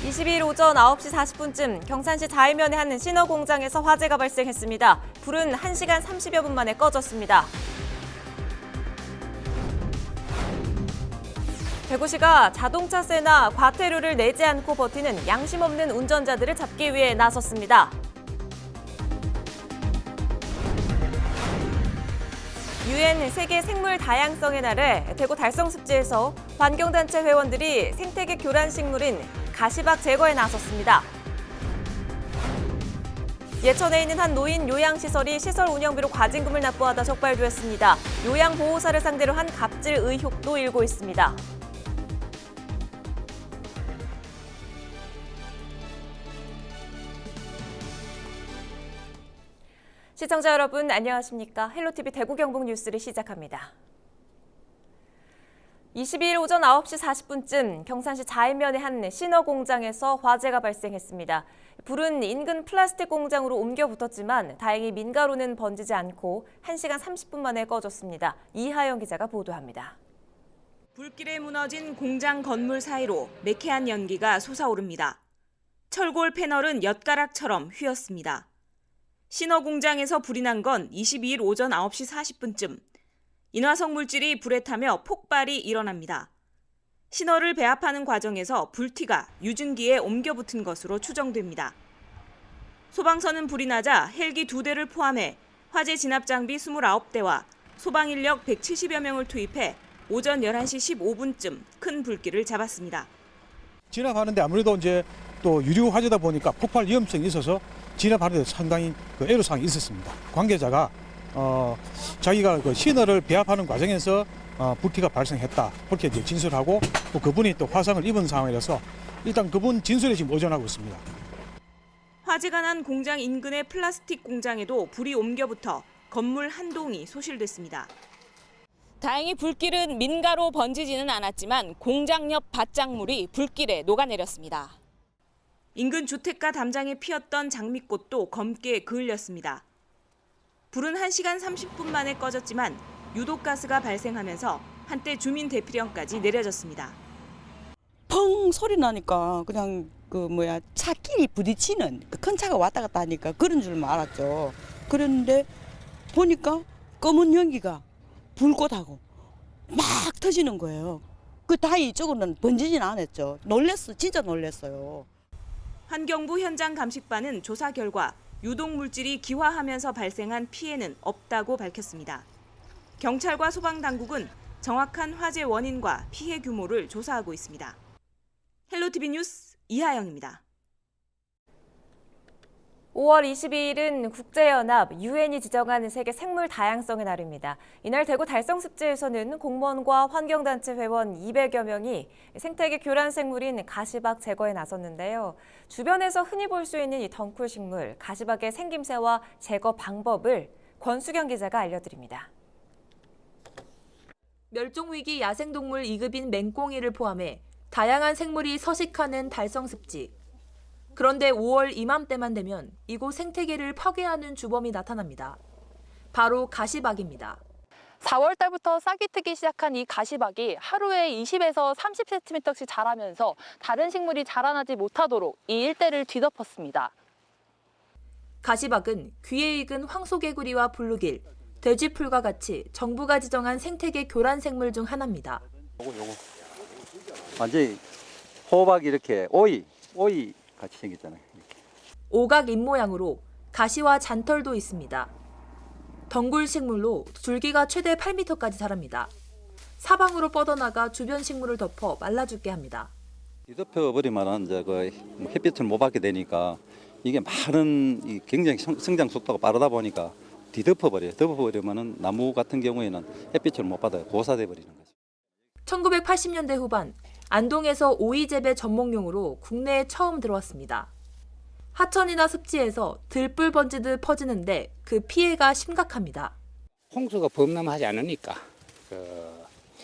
22일 오전 9시 40분쯤 경산시 자이면의 한 신어 공장에서 화재가 발생했습니다. 불은 1시간 30여 분 만에 꺼졌습니다. 대구시가 자동차세나 과태료를 내지 않고 버티는 양심 없는 운전자들을 잡기 위해 나섰습니다. UN 세계 생물 다양성의 날에 대구 달성습지에서 환경단체 회원들이 생태계 교란 식물인 가시박 제거에 나섰습니다. 예천에 있는 한 노인 요양시설이 시설 운영비로 과징금을 납부하다 적발되었습니다. 요양보호사를 상대로 한 갑질 의혹도 일고 있습니다. 시청자 여러분 안녕하십니까? 헬로티비 대구 경북 뉴스를 시작합니다. 22일 오전 9시 40분쯤 경산시 자이면의 한 신어 공장에서 화재가 발생했습니다. 불은 인근 플라스틱 공장으로 옮겨 붙었지만 다행히 민가로는 번지지 않고 1시간 30분 만에 꺼졌습니다. 이하영 기자가 보도합니다. 불길에 무너진 공장 건물 사이로 매캐한 연기가 솟아오릅니다. 철골 패널은 엿가락처럼 휘었습니다. 신어 공장에서 불이 난 건 22일 오전 9시 40분쯤. 인화성 물질이 불에 타며 폭발이 일어납니다. 신어를 배합하는 과정에서 불티가 유증기에 옮겨 붙은 것으로 추정됩니다. 소방서는 불이 나자 헬기 2대를 포함해 화재 진압 장비 29대와 소방 인력 170여 명을 투입해 오전 11시 15분쯤 큰 불길을 잡았습니다. 진압하는데 아무래도 이제 또 유류 화재다 보니까 폭발 위험성이 있어서 진압하는데 상당히 애로사항이 있었습니다. 관계자가 자기가 그 신어를 배합하는 과정에서 불티가 발생했다 그렇게 이제 진술하고 또 그분이 또 화상을 입은 상황이라서 일단 그분 진술에 지금 의존하고 있습니다. 화재가 난 공장 인근의 플라스틱 공장에도 불이 옮겨붙어 건물 한 동이 소실됐습니다. 다행히 불길은 민가로 번지지는 않았지만 공장 옆 밭작물이 불길에 녹아내렸습니다. 인근 주택가 담장에 피었던 장미꽃도 검게 그을렸습니다. 불은 1시간 30분 만에 꺼졌지만 유독가스가 발생하면서 한때 주민 대피령까지 내려졌습니다. 펑 소리 나니까 그냥 차끼리 부딪히는 큰 차가 왔다 갔다 하니까 그런 줄 알았죠. 그런데 보니까 검은 연기가 불꽃하고 막 터지는 거예요. 그 다행히 이쪽으로는 번지진 않았죠. 진짜 놀랐어요. 환경부 현장 감식반은 조사 결과 유독 물질이 기화하면서 발생한 피해는 없다고 밝혔습니다. 경찰과 소방당국은 정확한 화재 원인과 피해 규모를 조사하고 있습니다. 헬로티비 뉴스 이하영입니다. 5월 22일은 국제연합 UN이 지정한 세계 생물 다양성의 날입니다. 이날 대구 달성습지에서는 공무원과 환경단체 회원 200여 명이 생태계 교란 생물인 가시박 제거에 나섰는데요. 주변에서 흔히 볼 수 있는 이 덩쿨 식물, 가시박의 생김새와 제거 방법을 권수경 기자가 알려드립니다. 멸종위기 야생동물 2급인 맹꽁이를 포함해 다양한 생물이 서식하는 달성습지. 그런데 5월 이맘때만 되면 이곳 생태계를 파괴하는 주범이 나타납니다. 바로 가시박입니다. 4월 달부터 싹이 트기 시작한 이 가시박이 하루에 20에서 30cm씩 자라면서 다른 식물이 자라나지 못하도록 이 일대를 뒤덮었습니다. 가시박은 귀에 익은 황소개구리와 블루길, 돼지풀과 같이 정부가 지정한 생태계 교란 생물 중 하나입니다. 요거 완전히 호박 이렇게 오이 같이 생겼잖아요. 이렇게. 오각 잎 모양으로 가시와 잔털도 있습니다. 덩굴 식물로 줄기가 최대 8m까지 자랍니다. 사방으로 뻗어나가 주변 식물을 덮어 말라 죽게 합니다. 뒤덮여 버리면은 이제 그 햇빛을 못 받게 되니까 이게 많은 굉장히 성장 속도가 빠르다 보니까 뒤덮어버려요. 덮어버리면은 나무 같은 경우에는 햇빛을 못 받아요. 고사돼 버리는 거죠. 1980년대 후반 안동에서 오이 재배 전목용으로 국내에 처음 들어왔습니다. 하천이나 습지에서 들불 번지듯 퍼지는데 그 피해가 심각합니다. 홍수가 범람하지 않으니까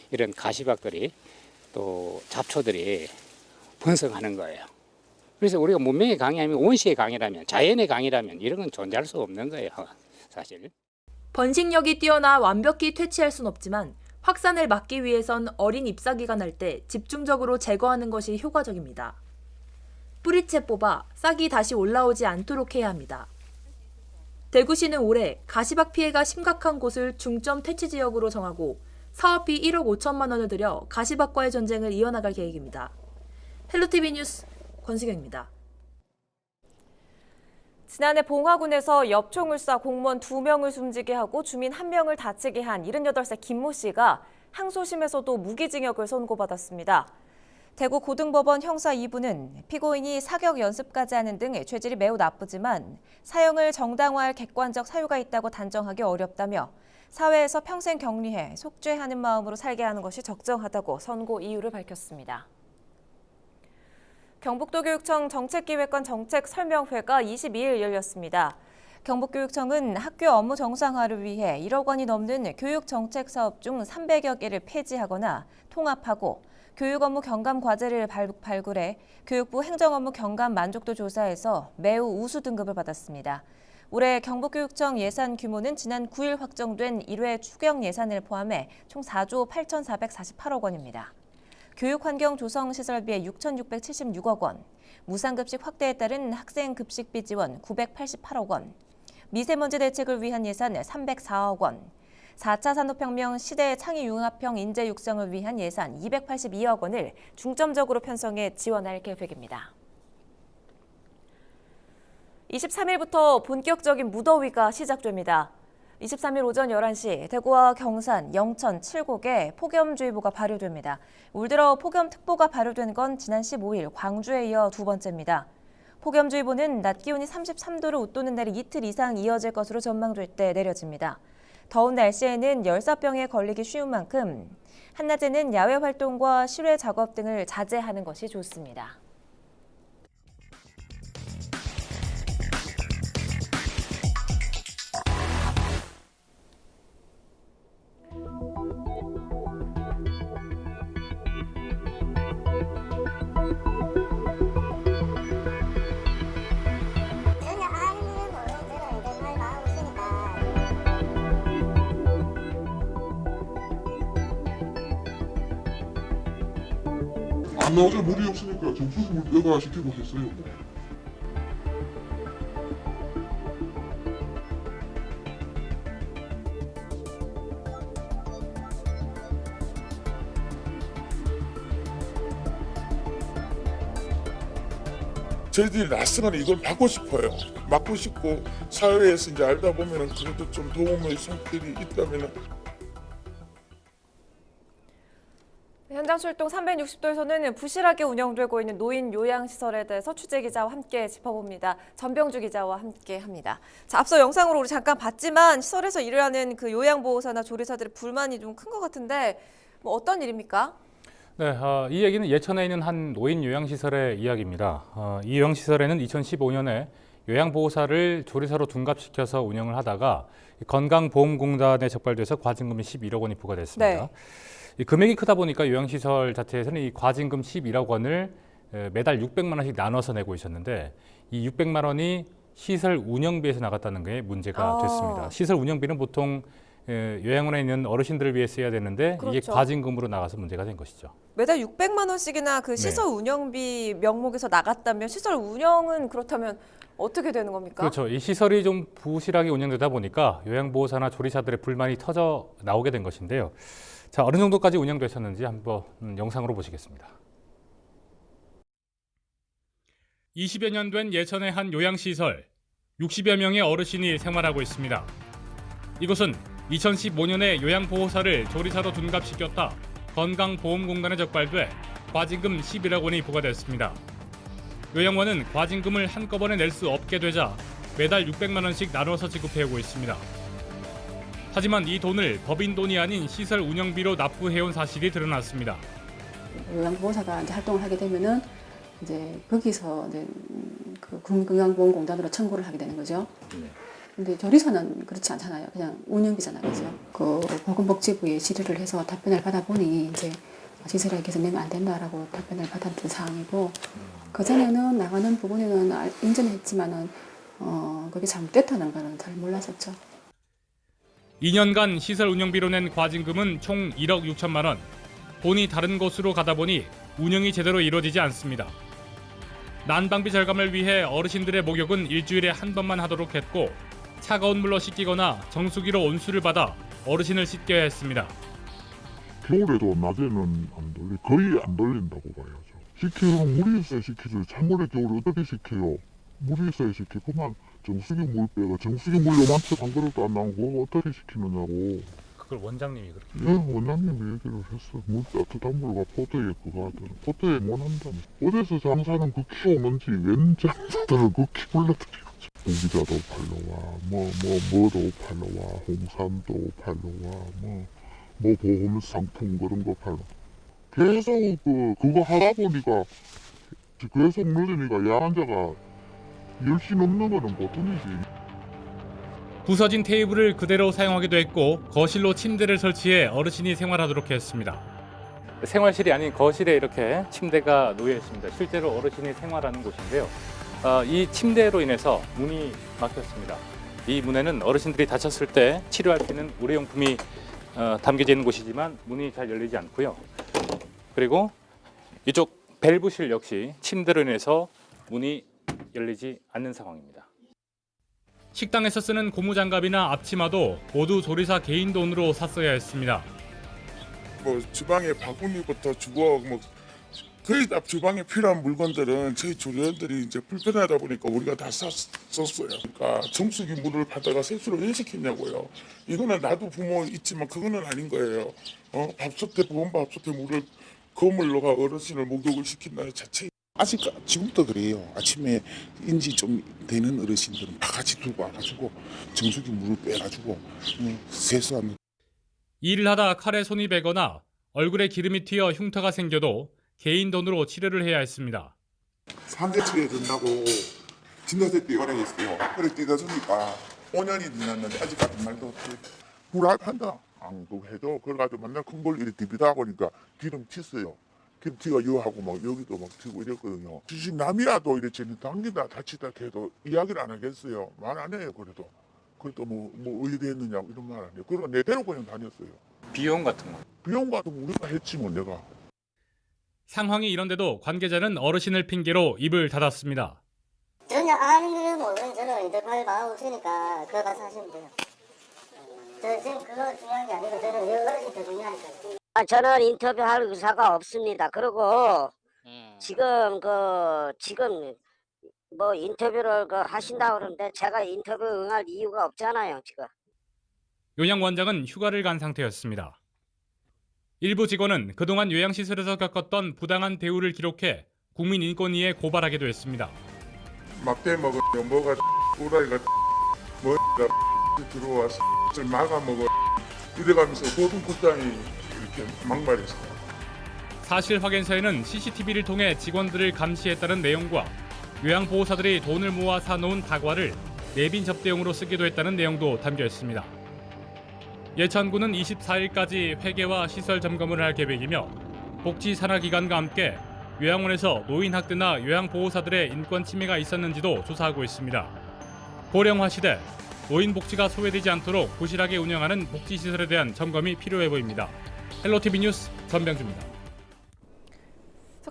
이런 가시박들이 또 잡초들이 번성하는 거예요. 그래서 우리가 문명의 강이라면 원시의 강이라면 자연의 강이라면 이런 건 존재할 수 없는 거예요. 사실. 번식력이 뛰어나 완벽히 퇴치할 순 없지만 확산을 막기 위해선 어린 잎사귀가 날 때 집중적으로 제거하는 것이 효과적입니다. 뿌리채 뽑아 싹이 다시 올라오지 않도록 해야 합니다. 대구시는 올해 가시박 피해가 심각한 곳을 중점 퇴치 지역으로 정하고 사업비 1억 5천만 원을 들여 가시박과의 전쟁을 이어나갈 계획입니다. 헬로티비 뉴스 권수경입니다. 지난해 봉화군에서 엽총을 쏴 공무원 2명을 숨지게 하고 주민 1명을 다치게 한 78세 김모 씨가 항소심에서도 무기징역을 선고받았습니다. 대구 고등법원 형사 2부는 피고인이 사격 연습까지 하는 등 죄질이 매우 나쁘지만 사형을 정당화할 객관적 사유가 있다고 단정하기 어렵다며 사회에서 평생 격리해 속죄하는 마음으로 살게 하는 것이 적정하다고 선고 이유를 밝혔습니다. 경북도교육청 정책기획관 정책설명회가 22일 열렸습니다. 경북교육청은 학교 업무 정상화를 위해 1억 원이 넘는 교육정책 사업 중 300여 개를 폐지하거나 통합하고 교육 업무 경감 과제를 발굴해 교육부 행정업무 경감 만족도 조사에서 매우 우수 등급을 받았습니다. 올해 경북교육청 예산 규모는 지난 9일 확정된 1회 추경 예산을 포함해 총 4조 8,448억 원입니다. 교육환경 조성 시설비에 6,676억 원, 무상급식 확대에 따른 학생급식비 지원 988억 원, 미세먼지 대책을 위한 예산 304억 원, 4차 산업혁명 시대 창의융합형 인재 육성을 위한 예산 282억 원을 중점적으로 편성해 지원할 계획입니다. 23일부터 본격적인 무더위가 시작됩니다. 23일 오전 11시 대구와 경산, 영천, 칠곡에 폭염주의보가 발효됩니다. 올 들어 폭염특보가 발효된 건 지난 15일 광주에 이어 두 번째입니다. 폭염주의보는 낮 기온이 33도를 웃도는 날이 이틀 이상 이어질 것으로 전망될 때 내려집니다. 더운 날씨에는 열사병에 걸리기 쉬운 만큼 한낮에는 야외 활동과 실외 작업 등을 자제하는 것이 좋습니다. 안 나오죠. 물이 없으니까 정수물 여가 시키고 했어요. 저희들이 낯설은 이걸 받고 싶어요. 맡고 싶고 사회에서 이제 알다 보면은 그래도 좀 도움의 손길이 있다면은. 현장 출동 360도에서는 부실하게 운영되고 있는 노인 요양시설에 대해서 취재기자와 함께 짚어봅니다. 전병주 기자와 함께합니다. 자, 앞서 영상으로 우리 잠깐 봤지만 시설에서 일을 하는 그 요양보호사나 조리사들의 불만이 좀 큰 것 같은데 뭐 어떤 일입니까? 네, 이 얘기는 예천에 있는 한 노인 요양시설의 이야기입니다. 이 요양시설에는 2015년에 요양보호사를 조리사로 둔갑시켜서 운영을 하다가 건강보험공단에 적발돼서 과징금이 11억 원이 부과됐습니다. 네. 이 금액이 크다 보니까 요양시설 자체에서는 이 과징금 11억 원을 매달 600만 원씩 나눠서 내고 있었는데 이 600만 원이 시설 운영비에서 나갔다는 게 문제가 됐습니다. 시설 운영비는 보통 요양원에 있는 어르신들을 위해 써야 되는데 그렇죠. 이게 과징금으로 나가서 문제가 된 것이죠. 매달 600만 원씩이나 그 시설 운영비 명목에서 나갔다면 시설 운영은 그렇다면 어떻게 되는 겁니까? 그렇죠. 이 시설이 좀 부실하게 운영되다 보니까 요양보호사나 조리사들의 불만이 터져 나오게 된 것인데요. 자, 어느 정도까지 운영되셨는지 한번 영상으로 보시겠습니다. 20여 년 된 예천의 한 요양시설, 60여 명의 어르신이 생활하고 있습니다. 이곳은 2015년에 요양보호사를 조리사로 둔갑시켰다 건강보험공단에 적발돼 과징금 11억 원이 부과됐습니다. 요양원은 과징금을 한꺼번에 낼 수 없게 되자 매달 600만 원씩 나눠서 지급해오고 있습니다. 하지만 이 돈을 법인 돈이 아닌 시설 운영비로 납부해온 사실이 드러났습니다. 요양보호사가 이제 활동을 하게 되면은 이제 거기서 이제 그 국민건강보험공단으로 청구를 하게 되는 거죠. 근데 조리사는 그렇지 않잖아요. 그냥 운영비잖아요, 그죠? 그 보건복지부에 질의를 해서 답변을 받아보니 이제 시설에 계속 내면 안 된다라고 답변을 받았던 사항이고 그 전에는 나가는 부분에는 인정했지만은 그게 잘못됐다는 거는 잘 몰랐었죠. 2년간 시설 운영비로 낸 과징금은 총 1억 6천만 원. 돈이 다른 곳으로 가다 보니 운영이 제대로 이루어지지 않습니다. 난방비 절감을 위해 어르신들의 목욕은 일주일에 한 번만 하도록 했고 차가운 물로 씻기거나 정수기로 온수를 받아 어르신을 씻겨야 했습니다. 겨울에도 낮에는 안 돌리, 거의 안 돌린다고 봐야죠. 식히면 물이 있어야 식히죠. 찬물에 겨울에 어떻게 식혀요? 물이 있어야 식혀. 그만 정수기 물 빼가 정수기 물 요만치 한 그릇도 안 나오고 어떻게 식히느냐고. 그걸 원장님이 그렇게. 예, 원장님이 얘기를 했어. 물 따뜻한 물과 포트에 그거 하더라. 포트에 못 한다며. 어디서 장사는 극히 오는지 웬 장사들을 극히 불러들여가지고. 공기자도 팔러와, 뭐도 팔러와, 홍삼도 팔러와, 뭐 보험 상품 그런 거 팔러. 계속 그거 하다 보니까 계속 늘으니까 야간자가 10시 넘는 거는 보통이지. 부서진 테이블을 그대로 사용하기도 했고 거실로 침대를 설치해 어르신이 생활하도록 했습니다. 생활실이 아닌 거실에 이렇게 침대가 놓여 있습니다. 실제로 어르신이 생활하는 곳인데요. 이 침대로 인해서 문이 막혔습니다. 이 문에는 어르신들이 다쳤을 때 치료할 수 있는 의료용품이 담겨져 있는 곳이지만 문이 잘 열리지 않고요. 그리고 이쪽 밸브실 역시 침대로 인해서 문이 열리지 않는 상황입니다. 식당에서 쓰는 고무장갑이나 앞치마도 모두 조리사 개인 돈으로 샀어야 했습니다. 뭐 주방에 바구니부터 주걱 뭐 거의 다 주방에 필요한 물건들은 저희 조리원들이 이제 불편하다 보니까 우리가 다 썼어요. 그러니까 정수기 물을 받다가 세수를 왜 시켰냐고요. 이거는 나도 부모 있지만 그거는 아닌 거예요. 밥솥에 보온 밥솥에 물을 거물로가 어르신을 목욕을 시킨다는 자체. 아직 지금도 그래요. 아침에 인지 좀 되는 어르신들은 바가지 들고 와가지고 정수기 물을 빼가지고 세수하는. 일을 하다 칼에 손이 베거나 얼굴에 기름이 튀어 흉터가 생겨도 개인 돈으로 치료를 해야 했습니다. 3대 치료에 든다고 진단세 떼어내겠어요. 그래 떼어주니까 5년이 지났는데 아직까지 말도 없이 불합한다. 안 해도 그래가지고 맨날 큰 걸 이렇게 비비다 보니까 기름 튀어요. 기름 튀가 유하고 막 여기도 막 튀고 이랬거든요. 주신 남이라도 이렇게 당기다 다치다 해도 이야기를 안 하겠어요. 말 안 해요. 그래도 뭐 어디 했느냐고 이런 말 안 해요. 그러고 내대로 그냥 다녔어요. 비용 같은 거. 비용 같은 거 우리가 했지 뭐 내가. 상황이 이런데도 관계자는 어르신을 핑계로 입을 닫았습니다. 전혀 아는 걸 모르는 저는 인터뷰를 받아고 있으니까 그거 가서 하시면 돼요. 저 지금 그거 중요한 게 아니고 저는 어르신 더 중요하니까요. 저는 인터뷰할 의사가 없습니다. 그리고 지금 뭐 인터뷰를 하신다고 그러는데 제가 인터뷰 응할 이유가 없잖아요, 지금. 요양 원장은 휴가를 간 상태였습니다. 일부 직원은 그동안 요양시설에서 겪었던 부당한 대우를 기록해 국민인권위에 고발하기도 했습니다. 막대 먹으면 뭐가 꼬라이가 뭐가 들어와서 막아 먹어 이래가면서 고등국장이 이렇게 막말했어요. 사실 확인서에는 CCTV를 통해 직원들을 감시했다는 내용과 요양보호사들이 돈을 모아 사놓은 다과를 내빈 접대용으로 쓰기도 했다는 내용도 담겨 있습니다. 예천구는 24일까지 회계와 시설 점검을 할 계획이며 복지산하기관과 함께 요양원에서 노인 학대나 요양보호사들의 인권 침해가 있었는지도 조사하고 있습니다. 고령화 시대, 노인 복지가 소외되지 않도록 부실하게 운영하는 복지시설에 대한 점검이 필요해 보입니다. 헬로티비 뉴스 전병주입니다.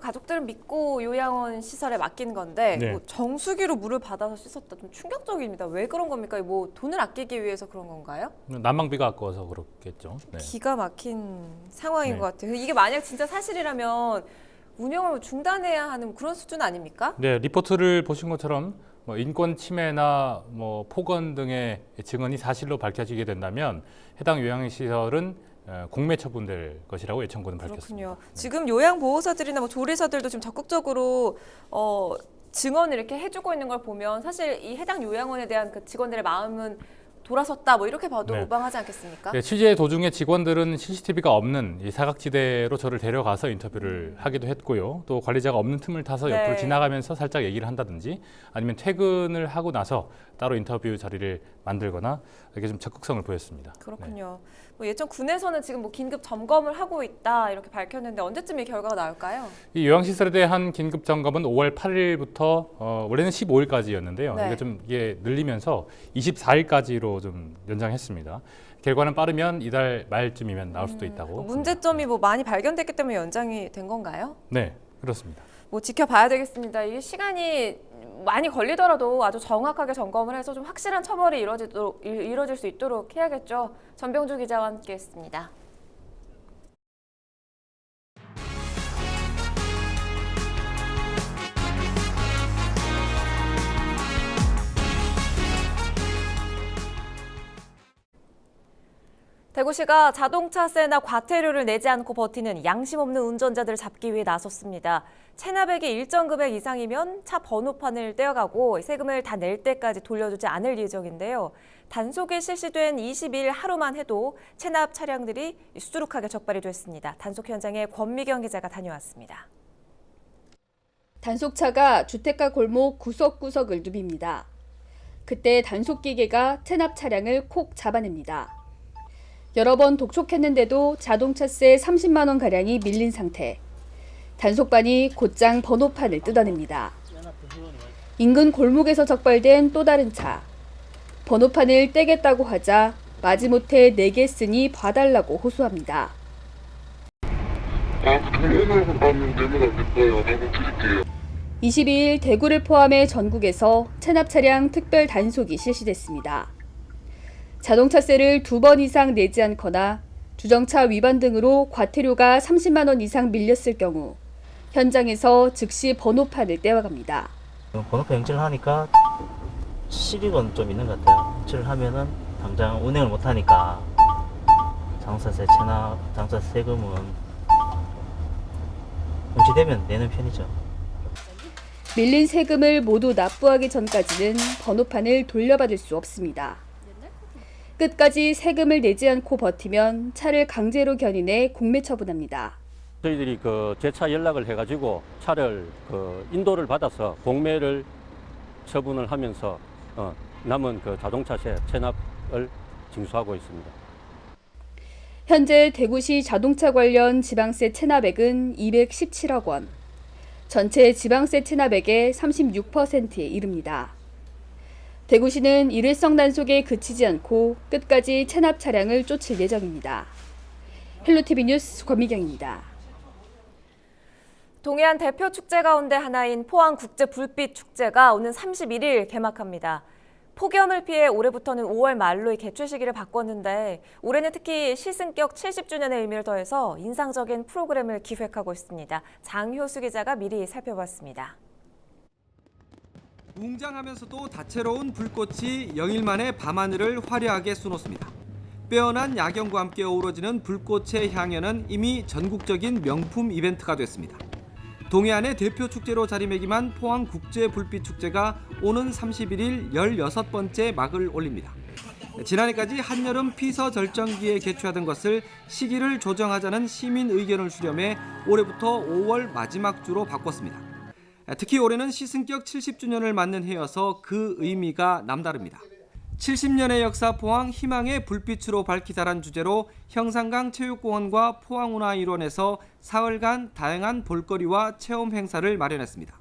가족들은 믿고 요양원 시설에 맡긴 건데 네. 뭐 정수기로 물을 받아서 씻었다. 좀 충격적입니다. 왜 그런 겁니까? 뭐 돈을 아끼기 위해서 그런 건가요? 난방비가 아까워서 그렇겠죠. 네. 기가 막힌 상황인 네. 것 같아요. 이게 만약 진짜 사실이라면 운영을 중단해야 하는 그런 수준 아닙니까? 네, 리포트를 보신 것처럼 뭐 인권 침해나 뭐 폭언 등의 증언이 사실로 밝혀지게 된다면 해당 요양시설은 공매 처분될 것이라고 예천구는 밝혔습니다. 그렇군요. 지금 요양보호사들이나 뭐 조리사들도 지금 적극적으로 증언을 이렇게 해주고 있는 걸 보면 사실 이 해당 요양원에 대한 그 직원들의 마음은 돌아섰다 뭐 이렇게 봐도 네. 무방하지 않겠습니까? 네, 취재 도중에 직원들은 CCTV가 없는 이 사각지대로 저를 데려가서 인터뷰를 하기도 했고요. 또 관리자가 없는 틈을 타서 옆으로 네. 지나가면서 살짝 얘기를 한다든지 아니면 퇴근을 하고 나서 따로 인터뷰 자리를 만들거나 이렇게 좀 적극성을 보였습니다. 그렇군요. 뭐 예천군에서는 지금 뭐 긴급 점검을 하고 있다 이렇게 밝혔는데 언제쯤 이 결과가 나올까요? 이 요양시설에 대한 긴급 점검은 5월 8일부터 원래는 15일까지였는데요. 네. 이게 늘리면서 24일까지로 좀 연장했습니다. 결과는 빠르면 이달 말쯤이면 나올 수도 있다고. 문제점이 뭐 많이 발견됐기 때문에 연장이 된 건가요? 네, 그렇습니다. 뭐 지켜봐야 되겠습니다. 이게 시간이 많이 걸리더라도 아주 정확하게 점검을 해서 좀 확실한 처벌이 이루어질 수 있도록 해야겠죠. 전병주 기자와 함께했습니다. 대구시가 자동차세나 과태료를 내지 않고 버티는 양심 없는 운전자들을 잡기 위해 나섰습니다. 체납액이 일정 금액 이상이면 차 번호판을 떼어가고 세금을 다 낼 때까지 돌려주지 않을 예정인데요. 단속이 실시된 22일 하루만 해도 체납 차량들이 수두룩하게 적발이 됐습니다. 단속 현장에 권미경 기자가 다녀왔습니다. 단속차가 주택가 골목 구석구석을 누빕니다. 그때 단속 기계가 체납 차량을 콕 잡아냅니다. 여러 번 독촉했는데도 자동차세 30만 원가량이 밀린 상태. 단속반이 곧장 번호판을 뜯어냅니다. 인근 골목에서 적발된 또 다른 차. 번호판을 떼겠다고 하자 마지못해 내게 쓰니 봐달라고 호소합니다. 오늘 받는 내면 안 될까요? 내고 드릴게요. 22일 대구를 포함해 전국에서 체납 차량 특별 단속이 실시됐습니다. 자동차세를 2번 이상 내지 않거나 주정차 위반 등으로 과태료가 30만 원 이상 밀렸을 경우 현장에서 즉시 번호판을 떼어갑니다. 번호판 영치를 하니까 실익은 좀 있는 것 같아요. 영치를 하면은 당장 운행을 못 하니까 자동차세 체납, 자동차세 세금은 공지되면 내는 편이죠. 밀린 세금을 모두 납부하기 전까지는 번호판을 돌려받을 수 없습니다. 끝까지 세금을 내지 않고 버티면 차를 강제로 견인해 공매 처분합니다. 저희들이 재차 연락을 해가지고 차를 인도를 받아서 공매를 처분을 하면서 남은 자동차세 체납을 징수하고 있습니다. 현재 대구시 자동차 관련 지방세 체납액은 217억 원, 전체 지방세 체납액의 36%에 이릅니다. 대구시는 일회성 단속에 그치지 않고 끝까지 체납 차량을 쫓을 예정입니다. 헬로티비 뉴스 권미경입니다. 동해안 대표 축제 가운데 하나인 포항국제불빛축제가 오는 31일 개막합니다. 폭염을 피해 올해부터는 5월 말로 이 개최 시기를 바꿨는데 올해는 특히 시승격 70주년의 의미를 더해서 인상적인 프로그램을 기획하고 있습니다. 장효수 기자가 미리 살펴봤습니다. 웅장하면서도 다채로운 불꽃이 영일 만에 밤하늘을 화려하게 수놓습니다. 빼어난 야경과 함께 어우러지는 불꽃의 향연은 이미 전국적인 명품 이벤트가 됐습니다. 동해안의 대표 축제로 자리매김한 포항국제불빛축제가 오는 31일 16번째 막을 올립니다. 지난해까지 한여름 피서절정기에 개최하던 것을 시기를 조정하자는 시민 의견을 수렴해 올해부터 5월 마지막 주로 바꿨습니다. 특히 올해는 시승격 70주년을 맞는 해여서 그 의미가 남다릅니다. 70년의 역사 포항 희망의 불빛으로 밝히자란 주제로 형산강 체육공원과 포항문화일원에서 사흘간 다양한 볼거리와 체험 행사를 마련했습니다.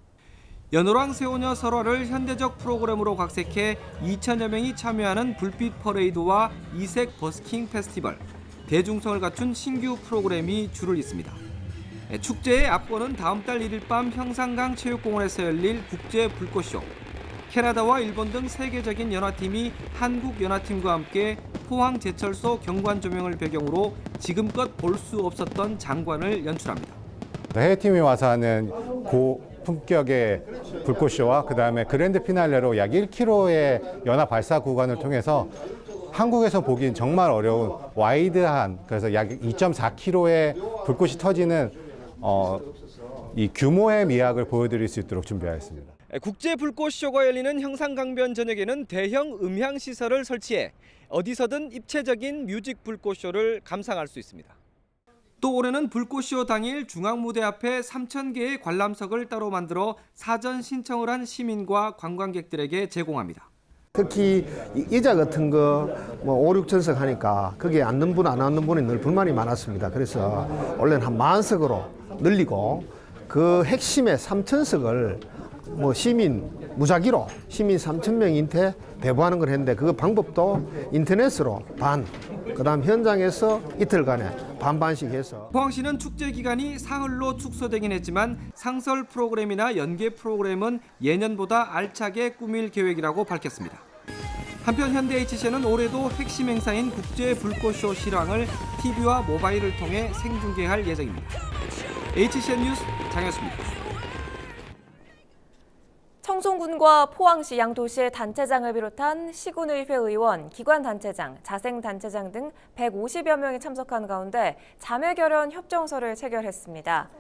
연호랑 새우녀 설화를 현대적 프로그램으로 각색해 2천여 명이 참여하는 불빛 퍼레이드와 이색 버스킹 페스티벌, 대중성을 갖춘 신규 프로그램이 줄을 잇습니다. 축제의 앞권은 다음 달 1일 밤 형산강 체육공원에서 열릴 국제 불꽃쇼. 캐나다와 일본 등 세계적인 연화팀이 한국 연화팀과 함께 포항 제철소 경관 조명을 배경으로 지금껏 볼 수 없었던 장관을 연출합니다. 해외팀이 와서 하는 고품격의 불꽃쇼와 그다음에 그랜드 피날레로 약 1km의 연화 발사 구간을 통해서 한국에서 보기엔 정말 어려운 와이드한, 그래서 약 2.4km의 불꽃이 터지는 이 규모의 미학을 보여드릴 수 있도록 준비하였습니다. 국제 불꽃쇼가 열리는 형산강변 전역에는 대형 음향 시설을 설치해 어디서든 입체적인 뮤직 불꽃쇼를 감상할 수 있습니다. 또 올해는 불꽃쇼 당일 중앙무대 앞에 3,000개의 관람석을 따로 만들어 사전 신청을 한 시민과 관광객들에게 제공합니다. 특히 의자 같은 거 5, 6천석 하니까 거기에 앉는 분 안 앉는 분이 늘 불만이 많았습니다. 그래서 원래는 한 10,000석으로 늘리고 그 핵심의 3,000석을 시민 무작위로 시민 3,000명한테 배부하는 걸 했는데 그 방법도 인터넷으로 그다음 현장에서 이틀간에 반반씩 해서. 포항시는 축제 기간이 사흘로 축소되긴 했지만 상설 프로그램이나 연계 프로그램은 예년보다 알차게 꾸밀 계획이라고 밝혔습니다. 한편 현대 HCN은 올해도 핵심 행사인 국제 불꽃쇼 실황을 TV와 모바일을 통해 생중계할 예정입니다. HCN 뉴스 장현수입니다. 청송군과 포항시 양도시의 단체장을 비롯한 시군의회 의원, 기관단체장, 자생단체장 등 150여 명이 참석한 가운데 자매결연 협정서를 체결했습니다.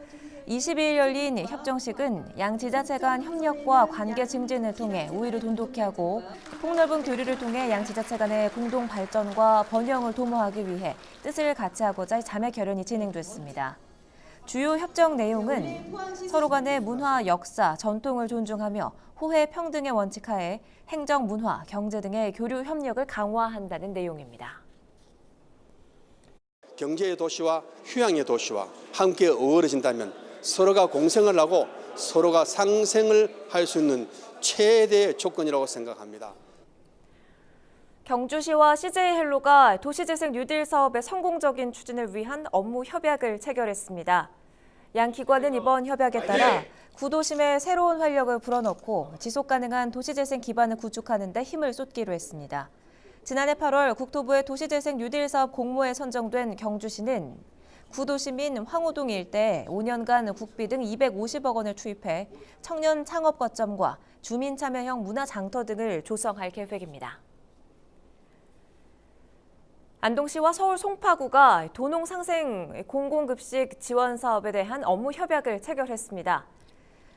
22일 열린 협정식은 양 지자체 간 협력과 관계 증진을 통해 우위를 돈독히 하고 폭넓은 교류를 통해 양 지자체 간의 공동 발전과 번영을 도모하기 위해 뜻을 같이 하고자 자매결연이 진행됐습니다. 주요 협정 내용은 서로 간의 문화, 역사, 전통을 존중하며 호혜 평등의 원칙 하에 행정, 문화, 경제 등의 교류 협력을 강화한다는 내용입니다. 경제의 도시와 휴양의 도시와 함께 어우러진다면 서로가 공생을 하고 서로가 상생을 할 수 있는 최대의 조건이라고 생각합니다. 경주시와 CJ헬로가 도시재생 뉴딜 사업의 성공적인 추진을 위한 업무 협약을 체결했습니다. 양 기관은 이번 협약에 따라 구도심에 새로운 활력을 불어넣고 지속가능한 도시재생 기반을 구축하는 데 힘을 쏟기로 했습니다. 지난해 8월 국토부의 도시재생 뉴딜 사업 공모에 선정된 경주시는 구도심인 황호동 일대에 5년간 국비 등 250억 원을 투입해 청년 창업 거점과 주민 참여형 문화 장터 등을 조성할 계획입니다. 안동시와 서울 송파구가 도농상생 공공급식 지원 사업에 대한 업무 협약을 체결했습니다.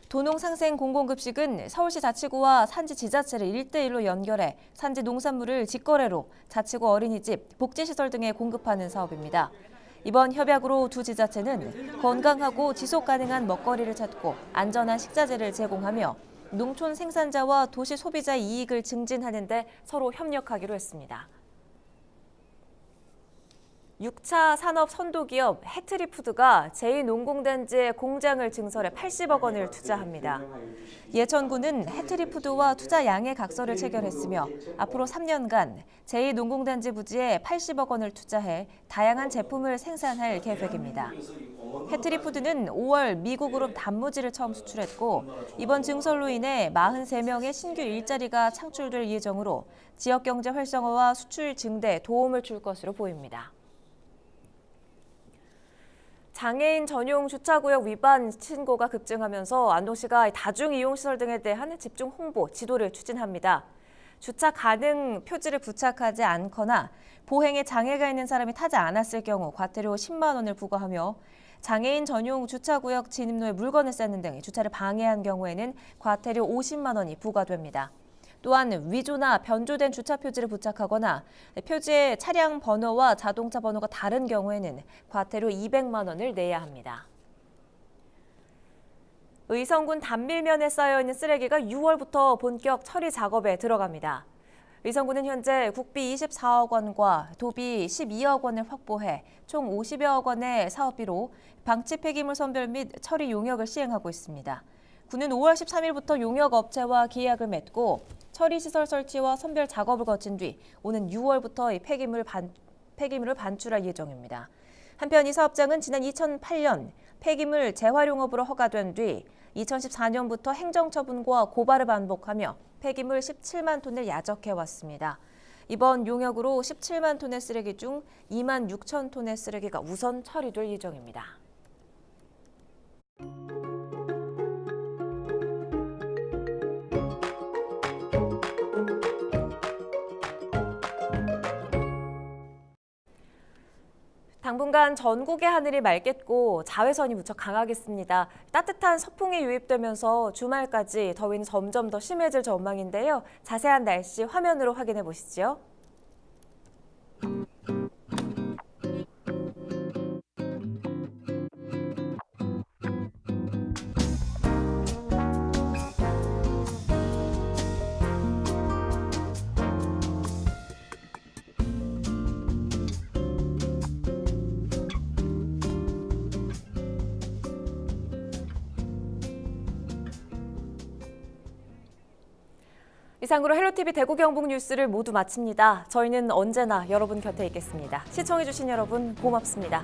도농상생 공공급식은 서울시 자치구와 산지 지자체를 1대1로 연결해 산지 농산물을 직거래로 자치구 어린이집, 복지시설 등에 공급하는 사업입니다. 이번 협약으로 두 지자체는 건강하고 지속가능한 먹거리를 찾고 안전한 식자재를 제공하며 농촌 생산자와 도시 소비자의 이익을 증진하는 데 서로 협력하기로 했습니다. 6차 산업 선도기업 해트리푸드가 제2농공단지에 공장을 증설해 80억 원을 투자합니다. 예천구는 해트리푸드와 투자 양해 각서를 체결했으며 앞으로 3년간 제2농공단지 부지에 80억 원을 투자해 다양한 제품을 생산할 계획입니다. 해트리푸드는 5월 미국으로 단무지를 처음 수출했고 이번 증설로 인해 43명의 신규 일자리가 창출될 예정으로 지역경제 활성화와 수출 증대에 도움을 줄 것으로 보입니다. 장애인 전용 주차구역 위반 신고가 급증하면서 안동시가 다중이용시설 등에 대한 집중 홍보, 지도를 추진합니다. 주차 가능 표지를 부착하지 않거나 보행에 장애가 있는 사람이 타지 않았을 경우 과태료 10만 원을 부과하며 장애인 전용 주차구역 진입로에 물건을 쌓는 등 주차를 방해한 경우에는 과태료 50만 원이 부과됩니다. 또한 위조나 변조된 주차 표지를 부착하거나 표지에 차량 번호와 자동차 번호가 다른 경우에는 과태료 200만 원을 내야 합니다. 의성군 단밀면에 쌓여있는 쓰레기가 6월부터 본격 처리 작업에 들어갑니다. 의성군은 현재 국비 24억 원과 도비 12억 원을 확보해 총 50여억 원의 사업비로 방치 폐기물 선별 및 처리 용역을 시행하고 있습니다. 군은 5월 13일부터 용역업체와 계약을 맺고 처리시설 설치와 선별 작업을 거친 뒤 오는 6월부터 이 폐기물을 반출할 예정입니다. 한편 이 사업장은 지난 2008년 폐기물 재활용업으로 허가된 뒤 2014년부터 행정처분과 고발을 반복하며 폐기물 17만 톤을 야적해왔습니다. 이번 용역으로 17만 톤의 쓰레기 중 2만 6천 톤의 쓰레기가 우선 처리될 예정입니다. 당분간 전국의 하늘이 맑겠고 자외선이 무척 강하겠습니다. 따뜻한 서풍이 유입되면서 주말까지 더위는 점점 더 심해질 전망인데요. 자세한 날씨 화면으로 확인해 보시죠. 이상으로 헬로티비 대구 경북 뉴스를 모두 마칩니다. 저희는 언제나 여러분 곁에 있겠습니다. 시청해주신 여러분 고맙습니다.